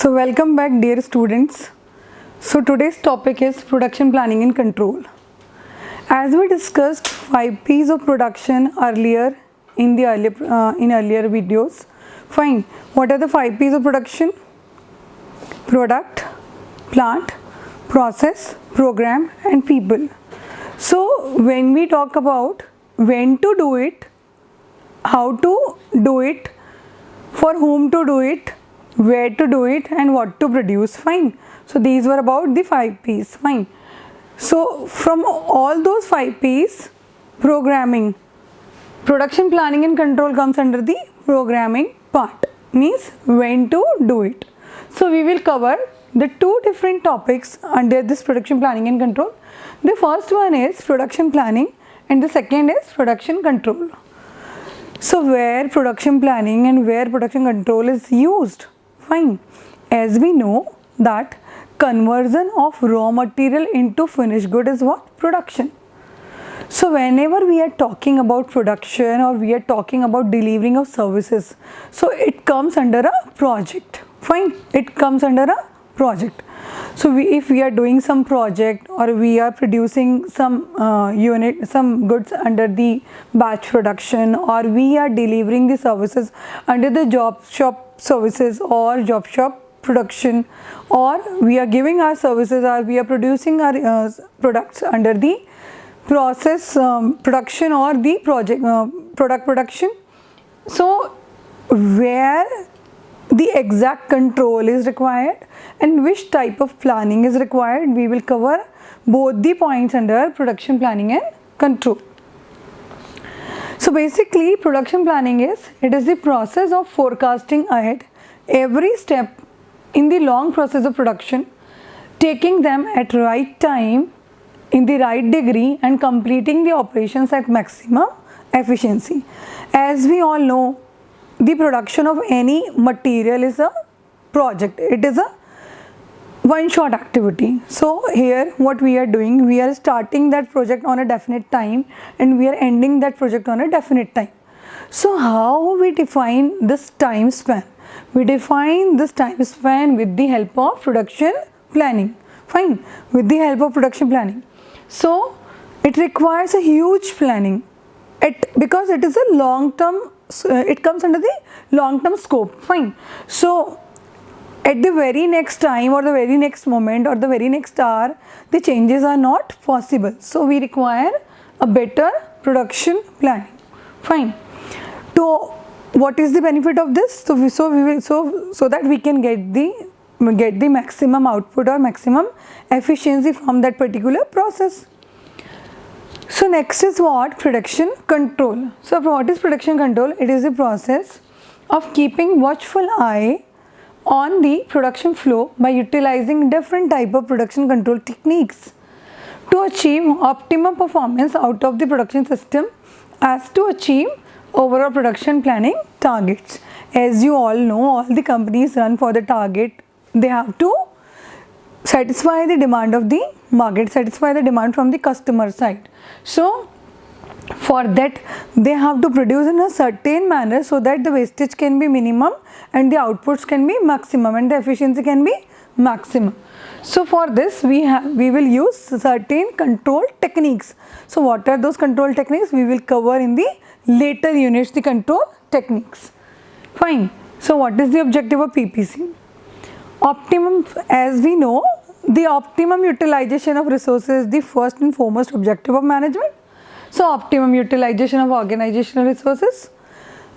So welcome back dear students. So today's topic is production planning and control. As we discussed 5 P's of production earlier in the earlier videos. Fine. What are the 5 P's of production? Product, plant, process, program and people. So when we talk about when to do it, how to do it, for whom to do it, where to do it and what to produce, fine. So these were about the 5 P's, fine. So from all those 5 P's, programming, production planning and control comes under the programming part, means when to do it. So we will cover the two different topics under this production planning and control. The first one is production planning and the second is production control. So where production planning and where production control is used, fine. As we know that conversion of raw material into finished good is what? Production. So whenever we are talking about production or we are talking about delivering of services, so it comes under a project, fine. It comes under a project. So if we are doing some project or we are producing some some goods under the batch production, or we are delivering the services under the job shop services or job shop production, or we are giving our services or we are producing our products under the process production or the project product production. So where the exact control is required and which type of planning is required, we will cover both the points under production planning and control. So basically production planning is the process of forecasting ahead every step in the long process of production, taking them at right time in the right degree and completing the operations at maximum efficiency. As we all know, the production of any material is a project. It is a one-shot activity. So here what we are doing, we are starting that project on a definite time and we are ending that project on a definite time. So how we define this time span? We define this time span with the help of production planning. Fine, with the help of production planning. So it requires a huge planning because it is a long-term, it comes under the long-term scope, fine. So at the very next time or the very next moment or the very next hour, the changes are not possible. So we require a better production planning, fine. So what is the benefit of this? So that we can get the maximum output or maximum efficiency from that particular process. So next is what? Production control. So what is production control? It is the process of keeping watchful eye on the production flow by utilizing different type of production control techniques to achieve optimum performance out of the production system as to achieve overall production planning targets. As you all know, all the companies run for the target. They have to satisfy the demand of the market, satisfy the demand from the customer side. So for that they have to produce in a certain manner so that the wastage can be minimum and the outputs can be maximum and the efficiency can be maximum. So for this we will use certain control techniques. So what are those control techniques? We will cover in the later units, the control techniques. Fine. So what is the objective of PPC? Optimum, as we know, the optimum utilization of resources is the first and foremost objective of management. So optimum utilization of organizational resources,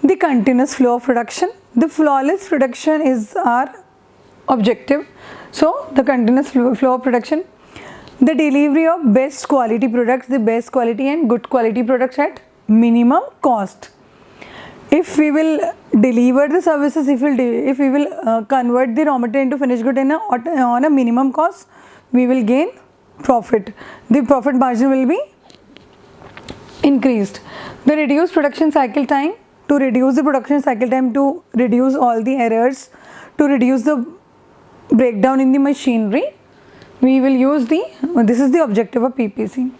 the continuous flow of production, the flawless production is our objective. So the continuous flow of production, the delivery of best quality products, the best quality and good quality products at minimum cost. If we will deliver the services, if we will convert the raw material into finished good on a minimum cost, we will gain profit. The profit margin will be increased. The reduced production cycle time, to reduce the production cycle time, to reduce all the errors, to reduce the breakdown in the machinery, we will use this is the objective of PPC.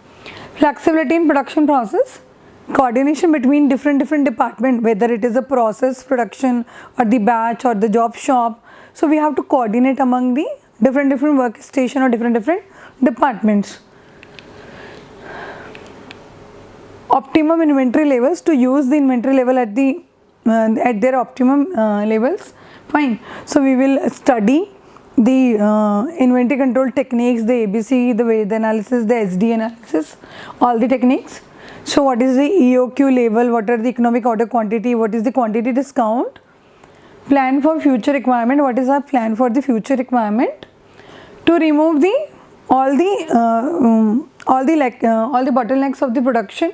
Flexibility in production process, coordination between different departments, whether it is a process production or the batch or the job shop. So we have to coordinate among the different workstation or different departments. Optimum inventory levels, to use the inventory level at the at their optimum levels. Fine. So we will study the inventory control techniques, the ABC, the weight analysis, the SD analysis, all the techniques. So what is the EOQ level, what are the economic order quantity, what is the quantity discount, plan for future requirement, what is our plan for the future requirement, to remove the all the bottlenecks of the production,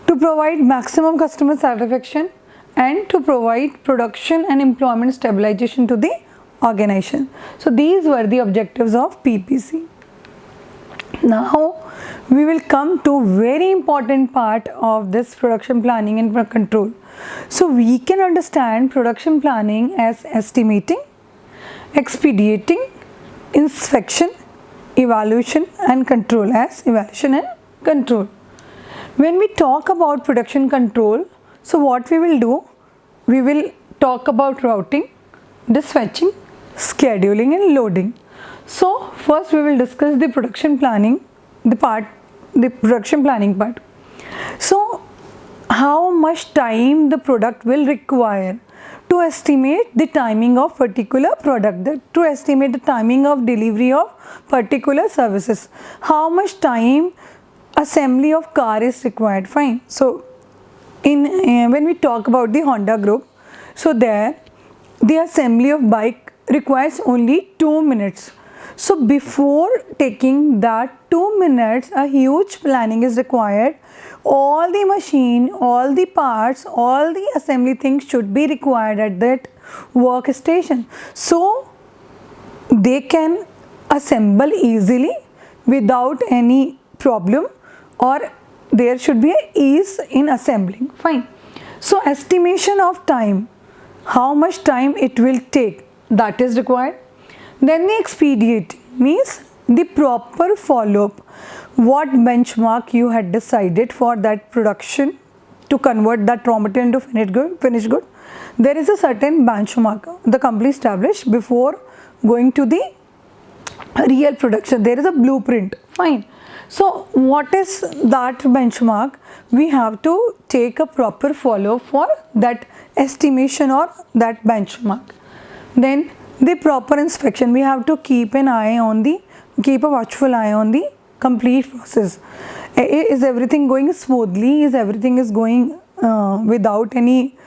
to provide maximum customer satisfaction, and to provide production and employment stabilization to the organization. So these were the objectives of PPC. Now we will come to very important part of this production planning and control. So we can understand production planning as estimating, expediting, inspection, evaluation and control as evaluation and control. When we talk about production control, so what we will do, we will talk about routing, dispatching, scheduling and loading. So first we will discuss the production planning, the production planning part. So how much time the product will require, to estimate the timing of particular product, to estimate the timing of delivery of particular services, how much time assembly of car is required. Fine. So when we talk about the Honda group, so there the assembly of bike requires only 2 minutes. So before taking that 2 minutes, a huge planning is required. All the machine, all the parts, all the assembly things should be required at that workstation, so they can assemble easily without any problem, or there should be an ease in assembling. Fine. So estimation of time, how much time it will take, that is required. Then the expediting means the proper follow-up, what benchmark you had decided for that production to convert that raw material into finished good. There is a certain benchmark the company established before going to the real production. There is a blueprint. Fine. So what is that benchmark? We have to take a proper follow for that estimation or that benchmark. Then the proper inspection, we have to keep a watchful eye on the complete process. Is everything going smoothly? Is everything is going without any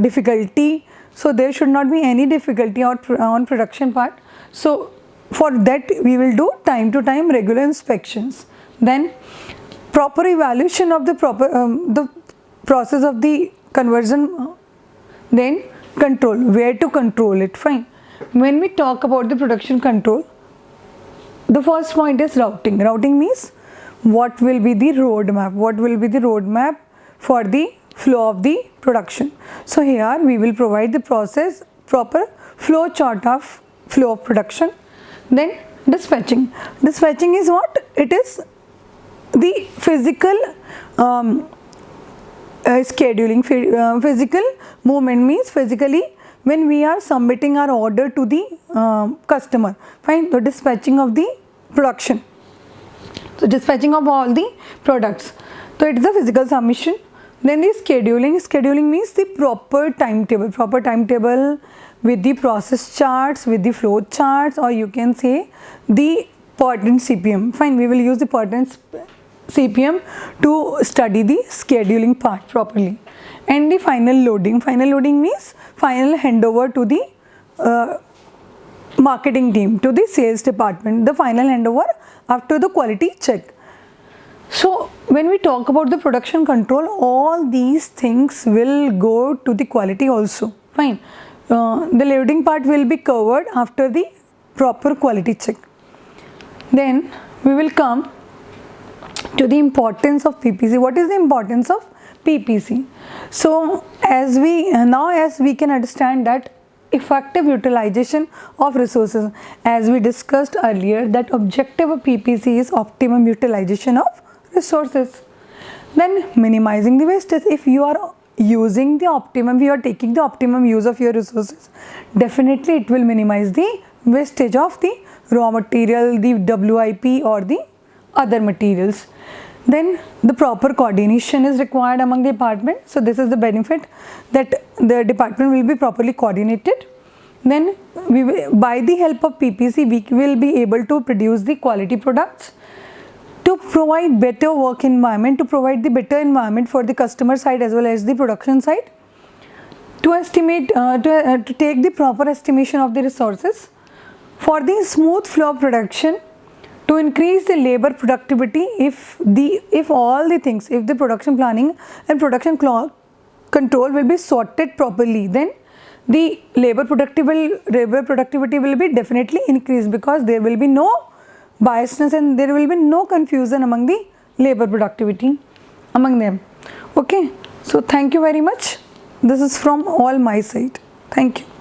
difficulty? So there should not be any difficulty on production part. So for that we will do time to time regular inspections. Then proper evaluation of the process of the conversion. Then control, where to control it. Fine. When we talk about the production control, the first point is routing. Routing means what will be the roadmap, for the flow of the production. So here we will provide the proper flow chart of flow of production. Then dispatching. Dispatching is what? It is the physical scheduling. Physical movement means physically when we are submitting our order to the customer. Fine. The dispatching of the production. So dispatching of all the products. So it is a physical submission. Then the scheduling. Scheduling means the proper timetable. Proper timetable with the process charts, with the flow charts, or you can say the pertinent CPM. Fine. We will use the pertinent CPM to study the scheduling part properly. And the final loading. Final loading means final handover to the marketing team, to the sales department, the final handover after the quality check. So when we talk about the production control, all these things will go to the quality also. Fine. The loading part will be covered after the proper quality check. Then we will come to the importance of PPC. What is the importance of PPC? So as we can understand that effective utilization of resources, as we discussed earlier, that objective of PPC is optimum utilization of resources. Then minimizing the wastage. If you are using the optimum, we are taking the optimum use of your resources, definitely it will minimize the wastage of the raw material, the WIP or the other materials. Then the proper coordination is required among the department. So this is the benefit, that the department will be properly coordinated. Then by the help of PPC, we will be able to produce the quality products, to provide better work environment, to provide the better environment for the customer side as well as the production side, to estimate, to take the proper estimation of the resources for the smooth flow of production, to increase the labor productivity. If all the things, if the production planning and production control will be sorted properly, then the labor productivity will be definitely increased, because there will be no biasness and there will be no confusion among the labor productivity among them. Okay, so thank you very much. This is from all my side. Thank you.